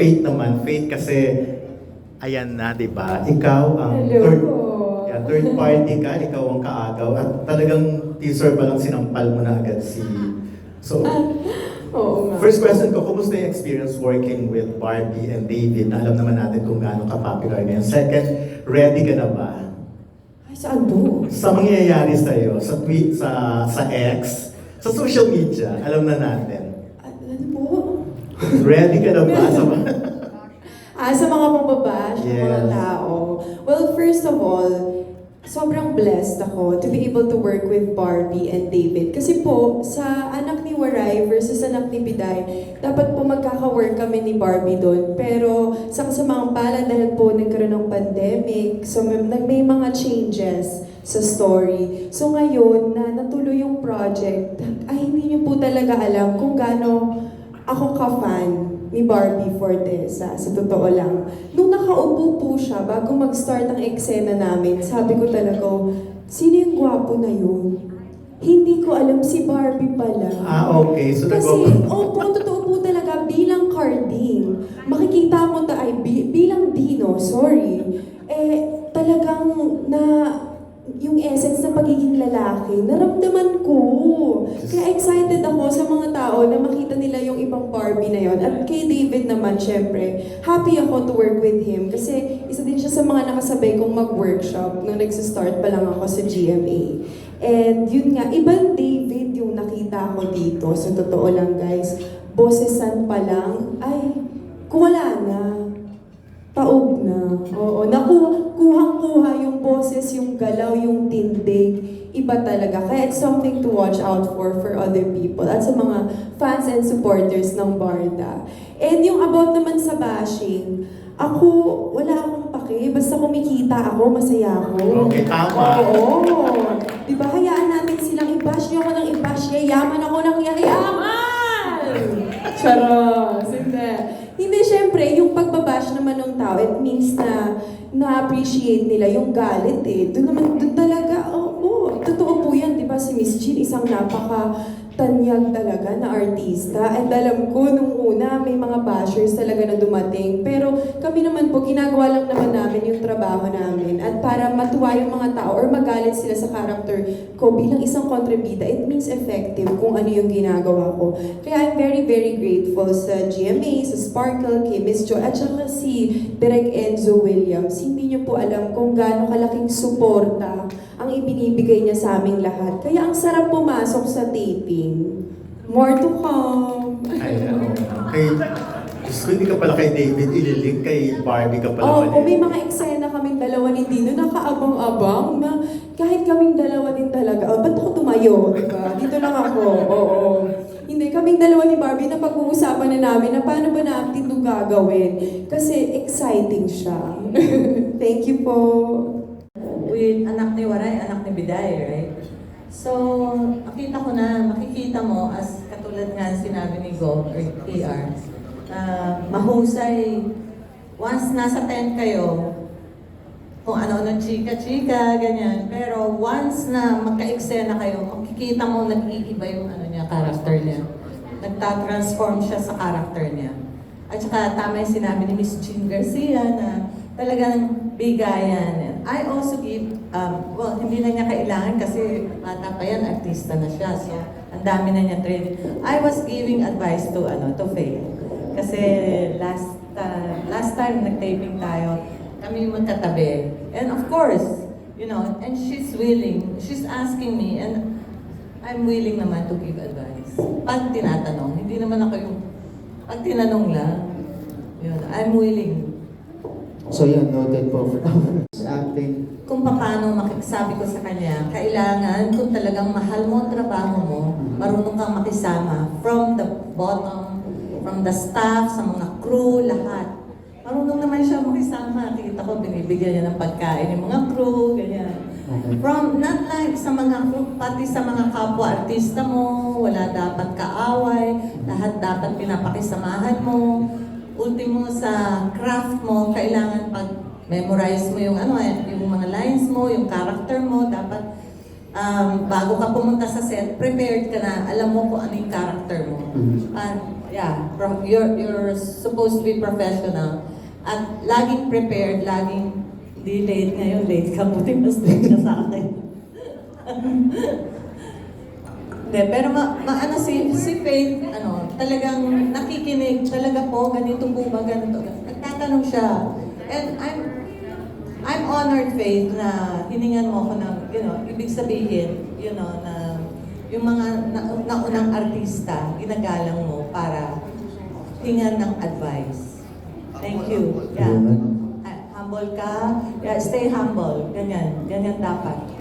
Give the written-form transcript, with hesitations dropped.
Faith naman. Faith kasi, ayan na, di ba? Ikaw ang third party ka, ikaw ang kaagaw. At talagang teaser pa lang sinampal mo na agad si... So, Oo nga. first question ko, kumusta yung experience working with Barbie and David? Na alam naman natin kung gaano ka-popular ngayon. Second, ready ka na ba? Ay, saan to? Sa mangyayari sa'yo, sa tweet, sa X, sa social media, alam na natin. Ano po? Ready ka na ba? Sa mga pambabash, Yes. mga tao. Well, first of all, sobrang blessed ako to be able to work with Barbie and David. Kasi po, sa anak ni Waray versus anak ni Biday, dapat po magkaka-work kami ni Barbie doon. Pero sa kasamang palad, dahil po nagkaroon ng pandemic, so may mga changes sa story. So ngayon, na natuloy yung project, ay hindi niyo po talaga alam kung gaano ako ka-fan ni Barbie Fortesa, sa totoo lang. Nung nakaupo po siya, bago mag-start ang eksena namin, sabi ko talaga, sino yung gwapo na yun? Hindi ko alam, si Barbie pala. Okay. So Kasi, totoo po talaga, bilang Carding, makikita mo bilang Dino, talagang yung essence ng pagiging lalaki, naramdaman ko. Kaya excited ako sa mga tao na makita nila yung ibang Barbie na yon. At kay David naman, syempre, happy ako to work with him. Kasi isa din siya sa mga nakasabay kong mag-workshop nung nagsistart pa lang ako sa GMA. And yun nga, ibang David yung nakita ko dito. Sa totoo lang guys, bossesan pa lang, ay, wala na. Taog na. Oo, kuhang-kuha yung boses, yung galaw, yung tindig. Iba talaga. Kaya it's something to watch out for other people at sa mga fans and supporters ng Barda. And yung about naman sa bashing, ako, wala akong pake. Basta kumikita ako, masaya ako. Okay, tama. Oo. Diba, hayaan natin silang i-bash niyo ako ng i-bash. Yayaman ako ng yayaman! Charos! Hindi, syempre, yung pagbabash naman ng tao, it means na na-appreciate nila yung galit eh. Doon talaga, totoo po yan, di ba? Si Miss Jean, isang napaka-tanyag talaga na artista. And alam ko, nung una, may mga bashers talaga na dumating. Pero kami naman po, ginagawa lang naman namin yung trabaho namin. At para matuwa yung mga tao or magalit sila sa character ko bilang isang kontrabida, it means effective kung ano yung ginagawa ko. Kaya I'm very, very grateful sa GMA, sa Sparkle, kay Miss Joy, at saka si Direk Enzo Williams. Hindi niyo po alam kung gaano kalaking suporta ang ibinibigay niya sa aming lahat. Kaya ang sarap pumasok sa taping. More to come. Ay, Diyos ko, hindi ka pala kay David ililink, kay Barbie ka pala. May mga eksena kaming dalawa ni Dino, nakaabang-abang na kahit kaming dalawa din talaga. Ba't ako tumayo? Diba? Dito lang ako. Oo. Hindi, kaming dalawa ni Barbie na pag-uusapan na namin na paano ba natin ito gagawin. Kasi exciting siya. Thank you po. With anak ni Waray, anak ni Biday, right? So, makikita mo, as katulad nga sinabi ni Go, or TR, mahusay, once nasa tent kayo, kung ano-ano, chika-chika, ganyan. Pero once na magka-eksena kayo, makikita mo nag-iiba yung character niya. Nagta-transform siya sa character niya. At saka tama yung sinabi ni Miss Jean Garcia na talagang bigayan. I also give, hindi na niya kailangan kasi bata pa yan, artista na siya. So, ang dami na niya training. I was giving advice to Faye. Kasi last time nag-taping tayo, kami magkatabi. And of course, and she's willing, she's asking me, and I'm willing naman to give advice. Pag tinatanong, hindi naman ako yung, pag tinanong lang, I'm willing. So yun, noted po for acting. Kung paano makisabi ko sa kanya, kailangan kung talagang mahal mo ang trabaho mo, marunong kang makisama from the bottom, from the staff, sa mga crew, lahat. Marunong naman siya makisama. Kita ko, binibigyan niya ng pagkain yung mga crew, ganyan. From, not like sa mga crew, pati sa mga kapwa-artista mo, wala dapat kaaway, lahat dapat pinapakisamahan mo. Ultimo sa craft mo, kailangan pag memorize mo yung yung mga lines mo, yung character mo, dapat bago ka pumunta sa set, prepared ka na, alam mo kung ano yung character mo. you're supposed to be professional. At laging prepared, laging di late. Ngayon late ka, buti mas late ka sa akin. Hindi, pero ano si Faith, talagang nakikinig, talaga po, ganito po ba, ganito. Nagtatanong siya. And I'm honored, Faith, na hiningan mo ako ng, ibig sabihin, na yung mga naunang artista, ginagalang mo para hingan ng advice. Thank you. Yeah. Humble ka. Yeah, stay humble. Ganyan dapat.